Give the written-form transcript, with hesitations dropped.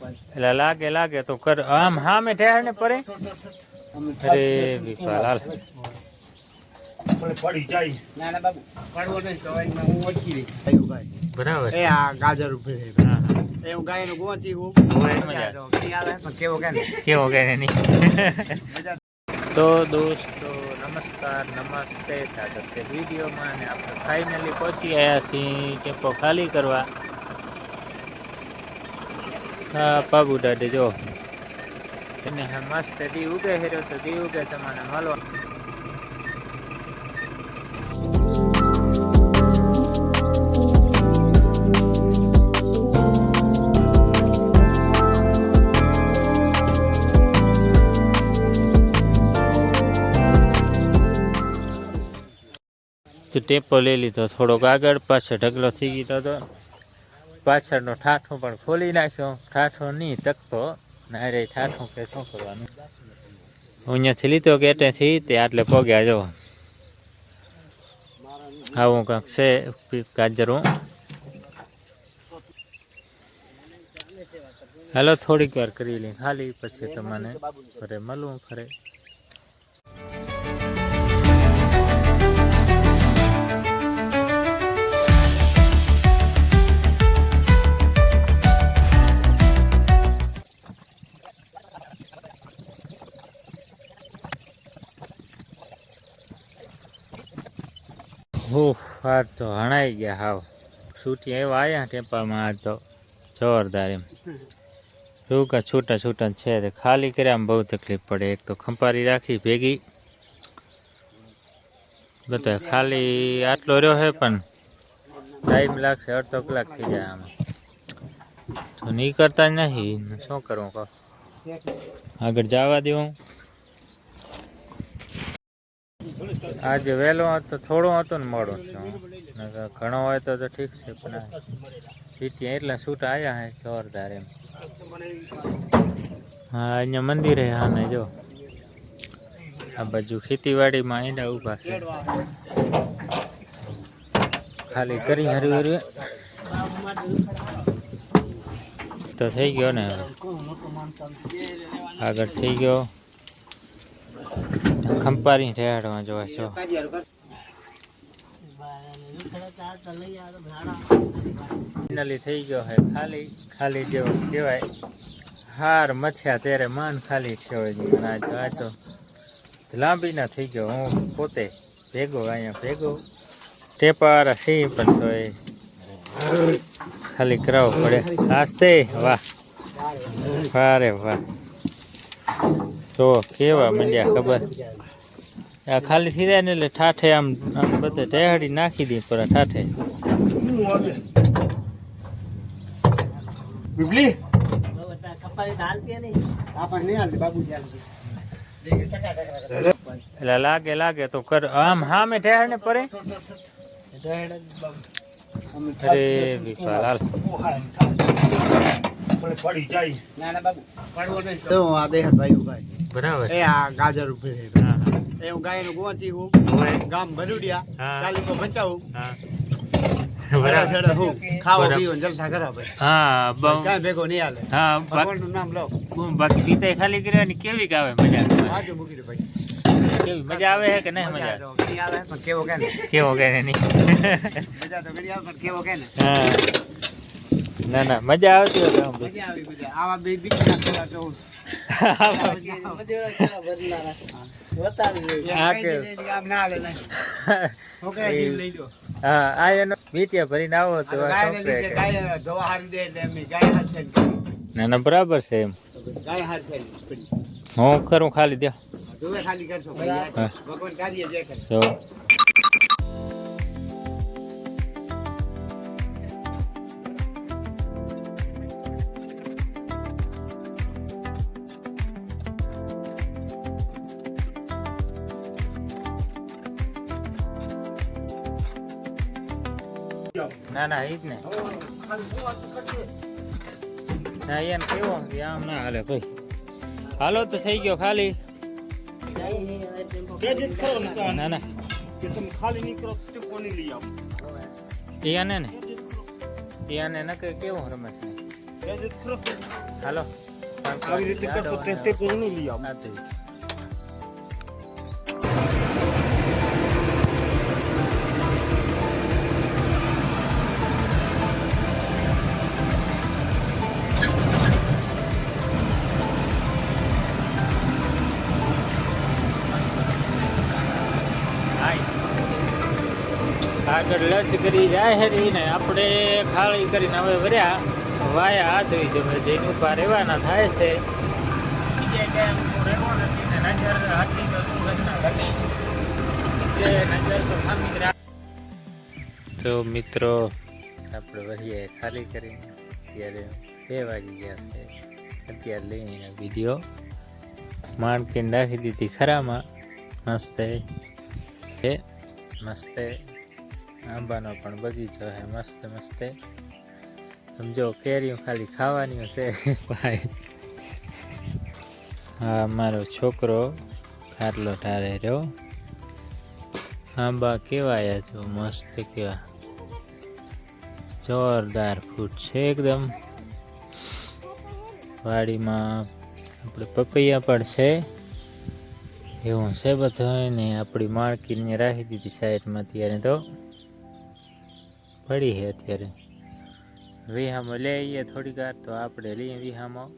એટલે લાગે તો કર આમ હા મેં ઠેર ને પરે અરે વિપાલ હાલ પડી જાય ના ના બાબુ પડવો નહીં તો હું ઓળખી લઈ કયું ગાય બરાબર એ આ ગાજર ઉભે છે હા એ હું ગાયનું ગોંચી હું હોય મજા આવે પણ કેવો કે ને કેવો કે નહીં મજા તો દોસ્તો નમસ્કાર નમસ્તે સ્વાગત છે વિડીયોમાં અને આપણે ફાઇનલી પહોંચી આવ્યા છીએ ટેમ્પો ખાલી કરવા હા પાબુ દાદે જો એને હા મસ્ત દી ઉગે હેરો તો દી ઉગે તમને મળવા તો ટેમ્પો લઈ લીધો થોડોક આગળ પાછળ ઢગલો થઈ ગયો હતો પાછળનો ઠાઠું પણ ખોલી નાખ્યો ઠાઠું નહીં તકતો નારે ઠાઠું કે શું કરવાનું હું અહીંયાથી લીધો ગેટેથી તે આટલે પગ્યા જો આવું કંઈક છે ગાજરું હાલો થોડીક વાર કરી લઈ ખાલી પછી તમને ફરે મળવું ફરે આજ તો હણાઈ ગયા હાવ છૂટી એવા આવ્યા ટેમ્પામાં આજ તો જોરદાર એમ શું કે છૂટા છે તે ખાલી કર્યામાં બહુ તકલીફ પડે એક તો ખંપારી રાખી ભેગી બધા ખાલી આટલો રહ્યો છે પણ ટાઈમ લાગશે અડધો કલાક થઈ જાય આમાં તો નહીં કરતા નહીં શું કરવું કહો આગળ જવા દઉં આજે વહેલો હતો થોડો હતો ને મોડો ઘણો હોય તો ઠીક છે પણ પીટી એટલા છૂટા આવ્યા હે જોરદાર એમ હા અહીંયા મંદિરે સામે જો આ બાજુ ખેતીવાડીમાં ઈંડા ઊભા છે ખાલી કરી હરી તો થઈ ગયો ને આગળ થઈ ગયો ખંપારી ઠેડવા જોવા છો ફાઇનલી થઈ ગયો હે ખાલી જેવો કહેવાય હાર મથ્યા ત્યારે માન ખાલી થયો આ તો લાંબી ના થઈ ગયો હું પોતે ભેગો ટેપાવાળા સી પણ તો એ ખાલી કરાવવો પડે આસ્તે વાહ વારે વાહ તો કેવા મંડ્યા ખબર આ ખાલી થઈ જાય ને એટલે ઠાઠે આમ બધે ટેહડી નાખી દી પર ઠાઠે બીબલી કપારી ડાલતી નહીં આપણ નહીં હાલતી બાબુજી હાલતી એટલે લાગે તો કર આમ હા મેં ઠેર ને પરે અરે વિપાલ હાલ પડી જાય ના ના બાબુ પડવો નહીં તો આ દેહર ભાઈ ઉગાય બરાબર એ આ ગાજર ઉભે છે હા એ હું ગાયનું ગોંચી હું હોય ગામ ભરૂડિયા હા. તાલુકો બચાવું હા બરાબર હું ખાવો પીવો ને જલસા કરો ભાઈ હા કાંઈ ભેગો નહીં હાલે હા ભગવાનનું નામ લો બાકી પીતા ખાલી કર્યા કેવી આવે મજા આજુ મૂકી દો ભાઈ કેવી મજા આવે છે કે નહીં મજા તો નહીં આવે પણ કેવો કે ને કેવો કે નહીં મજા તો ઘણી આવે પણ કેવો કે ને હા ના મજા આવતી હોય તો આમ મજા આવી મજા આવા બે બીજા ખેલા તો હા આ એનો મીઠિયા ભરીને આવો તો ના બરાબર છે એમ હું કરું ખાલી દે તો ના ઈ જ ને ના એમ કેવો આમ ના હાલે ભાઈ હાલો તો થઈ ગયો ખાલી ના ખાલી નીકળો તો કોની લઈ આવો એને ને એને ન કે કેવો રમેશ ને કહેજો તો ખરો. હાલો આવી રીતે કરશો તે કોઈનું લઈ આવો. આ તો આગળ લંચ કરી જાય છે ને આપણે ખાલી કરીને હવે વર્યા વાયા આદવી જમે જઈને ઊભા રહેવાના થાય છે બીજે ક્યાંય ઊભું રહેવું નથી ને નજર હતી તો શું ઘટના ઘટી જે નજર તો ખામી જ રાખ. તો મિત્રો આપણે વરીએ ખાલી કરીને અત્યારે 2 વાગી ગયા છે. અત્યારે લઈને વિડીયો માણકીને રાખી દીધી ખરામાં. મસ્ત છે મસ્ત આંબાનો પણ બગીચો છે મસ્ત મસ્ત. સમજો કેરીઓ ખાલી ખાવાની છે ભાઈ. હા મારો છોકરો ખાટલો ઠારે રહ્યો. આંબા કેવાયા જો મસ્ત કેવા જોરદાર ફૂટ છે એકદમ. વાડીમાં આપણે પપૈયા પણ છે એવું છે બધું ને. આપણી માળકીને રાખી દીધી સાઈડમાં. ત્યારે તો પડી છે અત્યારે વિહામાં લઈ આવીએ થોડીક વાર તો આપણે લઈએ વિહામાં